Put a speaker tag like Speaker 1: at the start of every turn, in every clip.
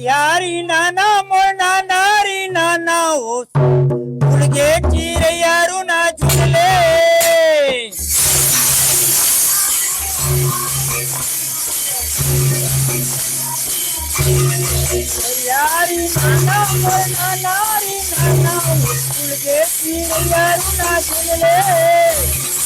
Speaker 1: यारी नाना मोना नारी नाना ओ फुलगे चीर यारू ना झुले यारी नाना मोना नारी नाना ओ फुलगे चीर यारू ना झुले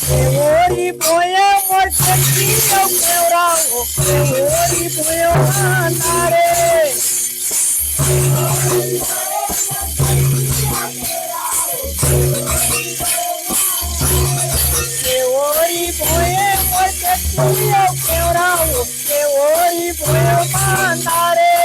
Speaker 1: Ori boya morchenti o keura o ori boya andare ori boya morchenti o keura o ori boya andare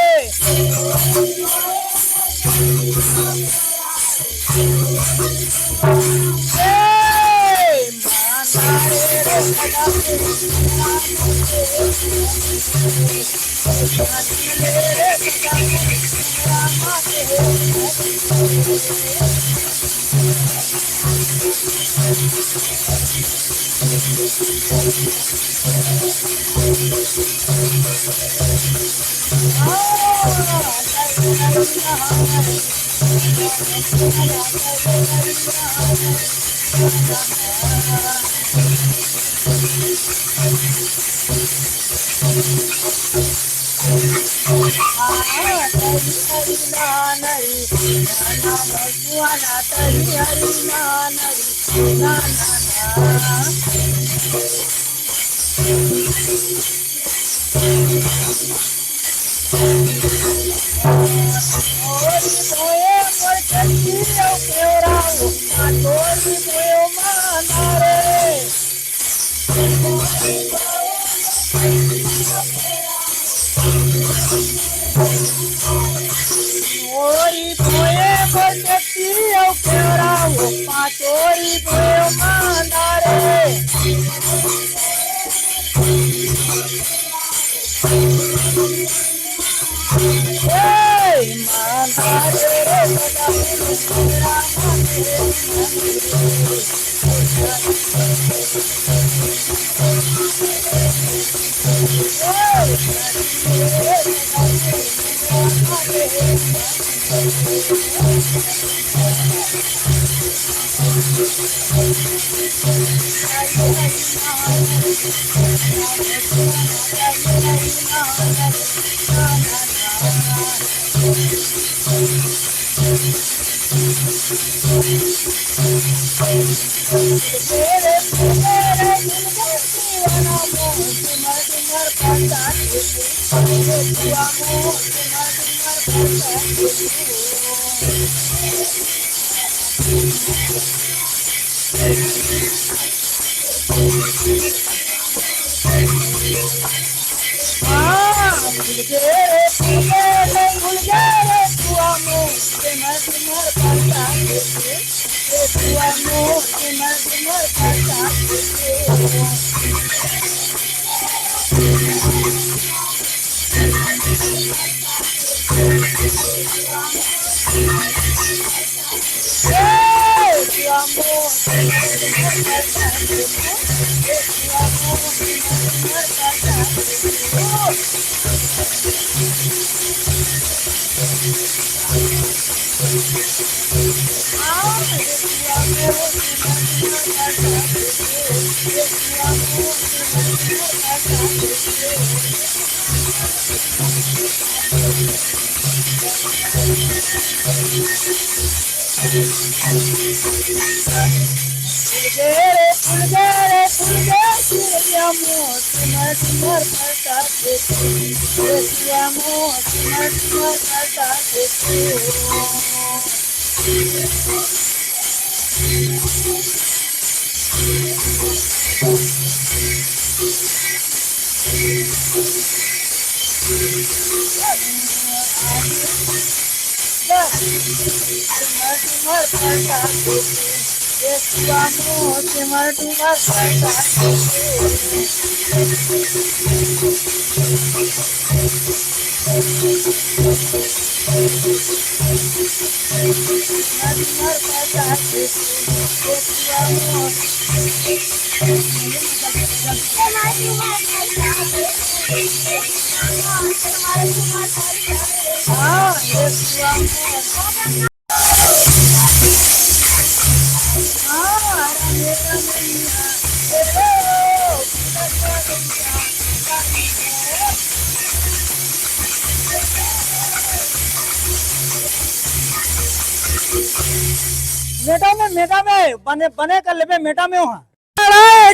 Speaker 1: फूल गे चिड़िया मोर तुम्हार तुम्हार करताते चिड़िया मोर तुम्हार तुम्हार करताते तुम्हार तुम्हार करताते चिड़िया मोर तुम्हार तुम्हार करताते मेटा में बने बने कर ले मेटा में वहाँ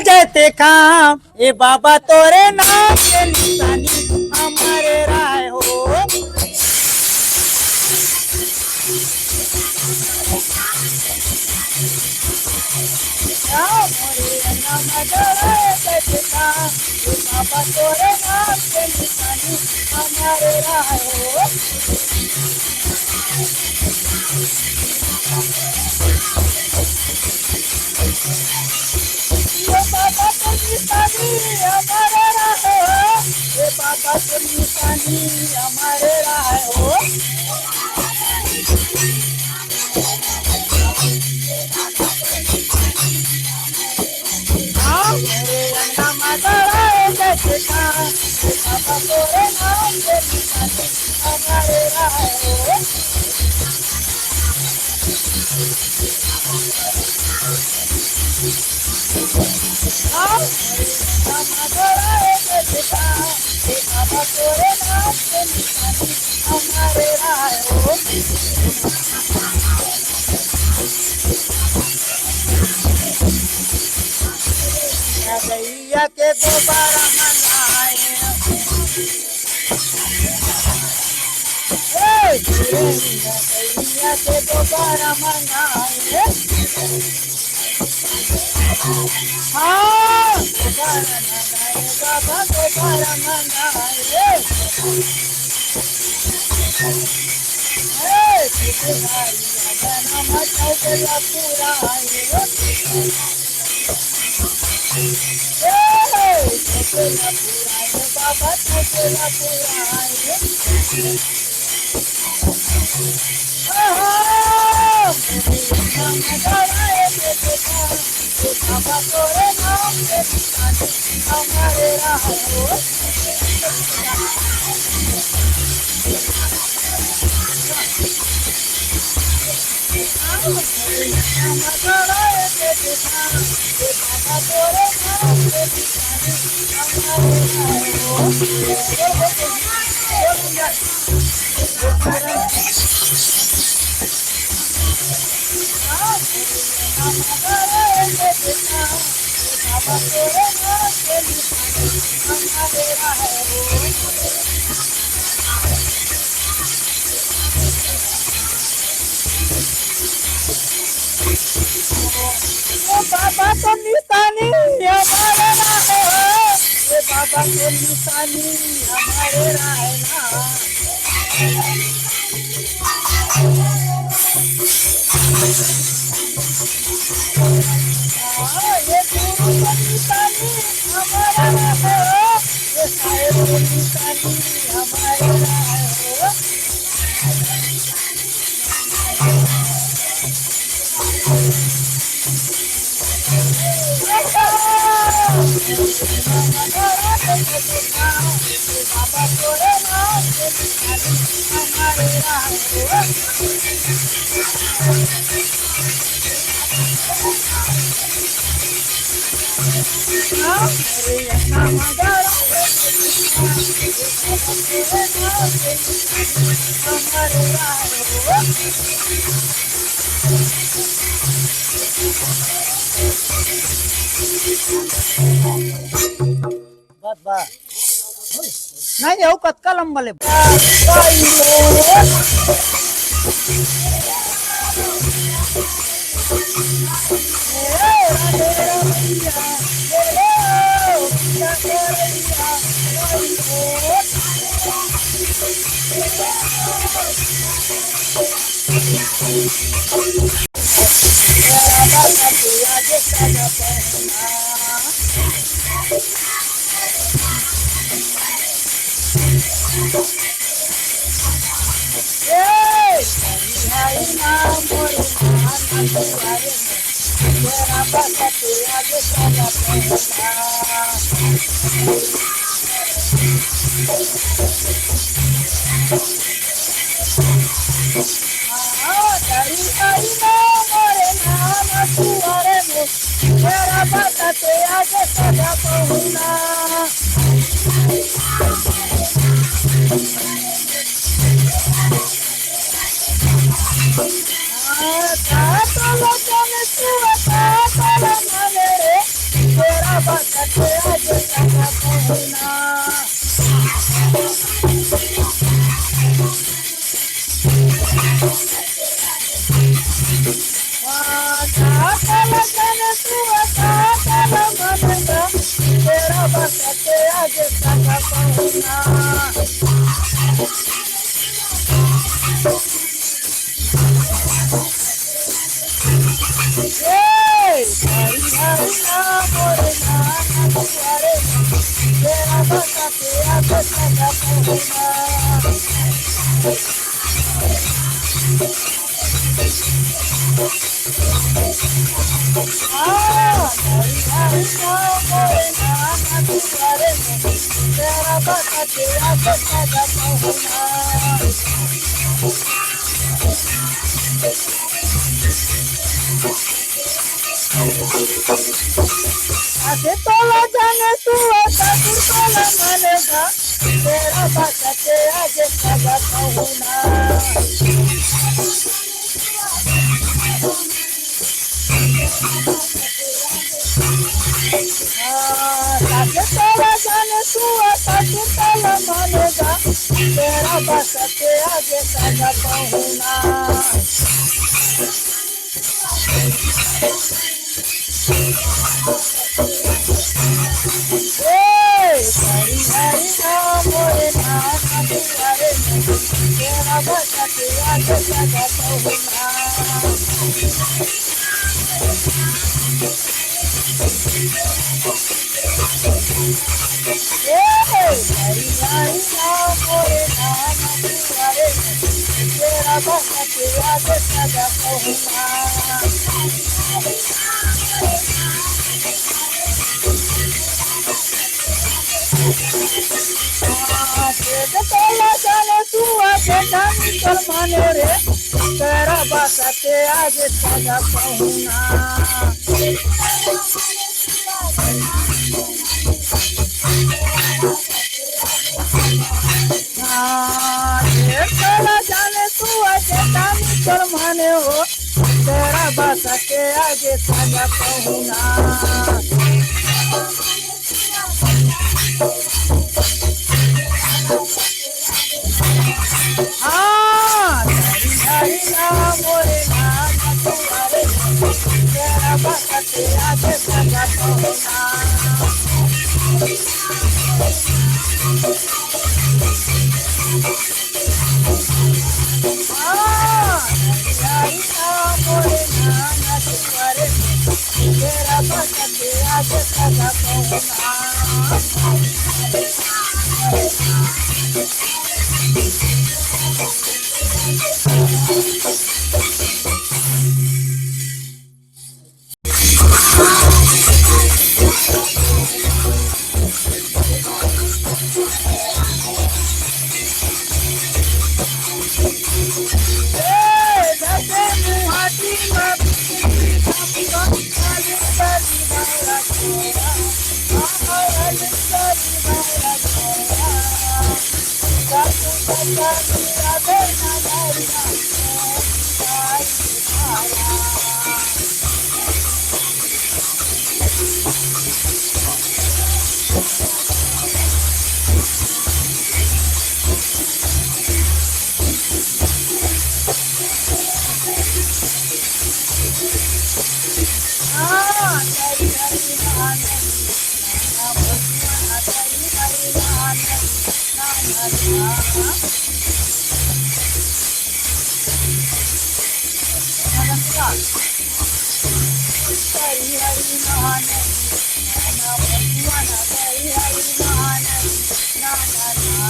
Speaker 1: जैते काम ए बाबा तोरे नाम के निशानी हमारे राय हो जैते काम ए बाबा तोरे नाम के निशानी हमारे राय हो बाबा तो निशानी हमारे राह हो ये बाबा तो निशानी हमारे राह हो मेरे अंगना माता जैसे था बाबा तोरे नाम के निशानी हमारे राह हो बाबा तोरे नाम के निशानी हमारे राह हो गैया के दोबारा मंगाए गैया के दोबारा मंगाए हाँ दोबारा मंगाए बाबा दोबारा मंगाए पूरा बाबा पूरा बाबा तोरे नाम के निशानी हमारे राह हो बाबा तोरे नाम के निशानी बाबा तो निशानी हमारे राह ये बाबा तो निशानी हमारे राह ये गुरु तो निशानी हमारे राह ये साहेब तो निशानी हमारे राह बाबा तोरे नाम के निशानी हमारे राह हमारे राह बस बस नहीं हो कतका लंबा ले आगे तोला जाने तू ऐसा तोला मानेगा तेरा बात के आगे सदा कहूँगा आगे तोला जाने तू ऐसा तोला मानेगा तेरा बात के आगे सदा कहूँगा माने रे तेरा बात के आगे सदा कहूँगा जाने तू आगे दानी कर माने हो तेरा बात के आगे सदा कहूँगा हरी हरी महानदी नाना भगवान हरी हरी महानदी नाना ना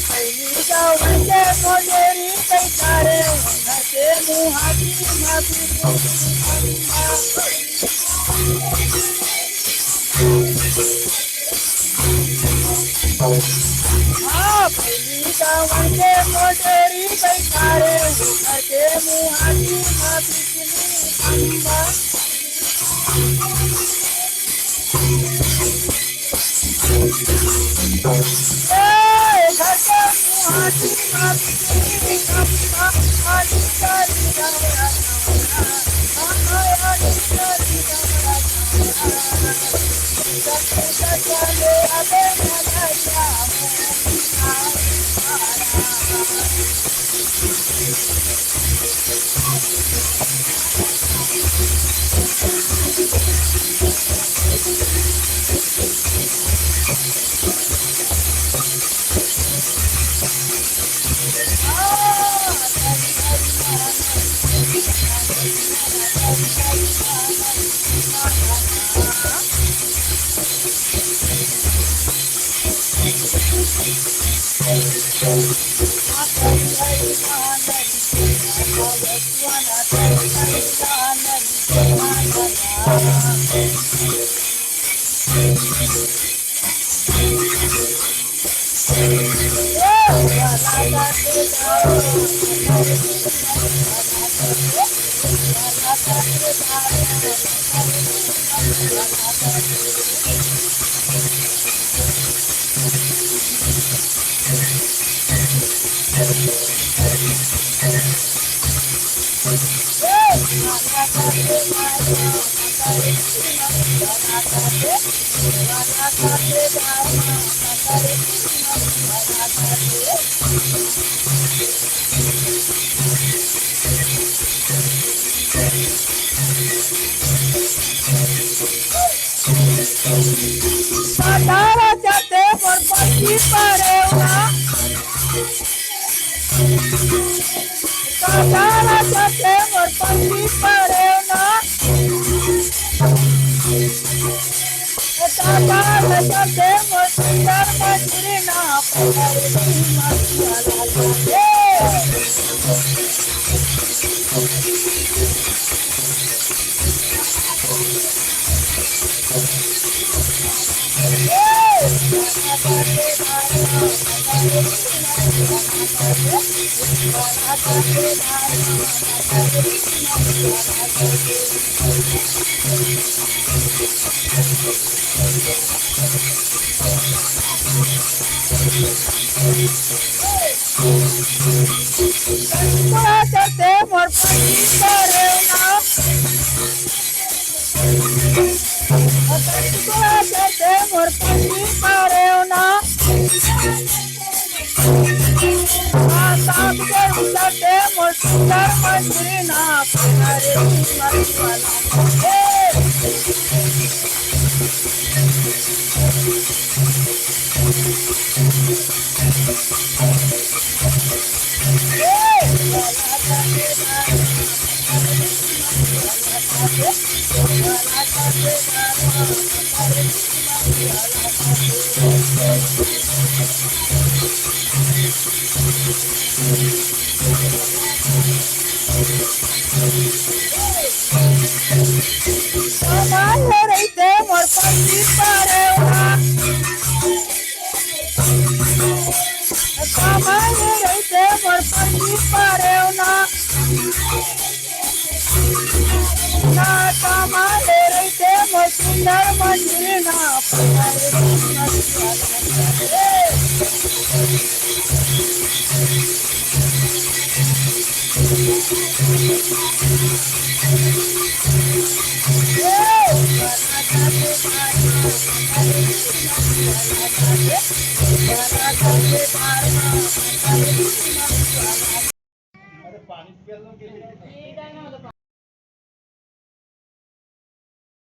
Speaker 1: पहिली गावचे मोजेरी पैसारे उन्हाचे मुहाची माती पहिली गावचे मोजेरी पैसारे उन्हाचे मुहाची माती Patara jate por pati pareuna. Patara jate por pati pareuna. Patara jate por sundar majrina. Patari masala jate.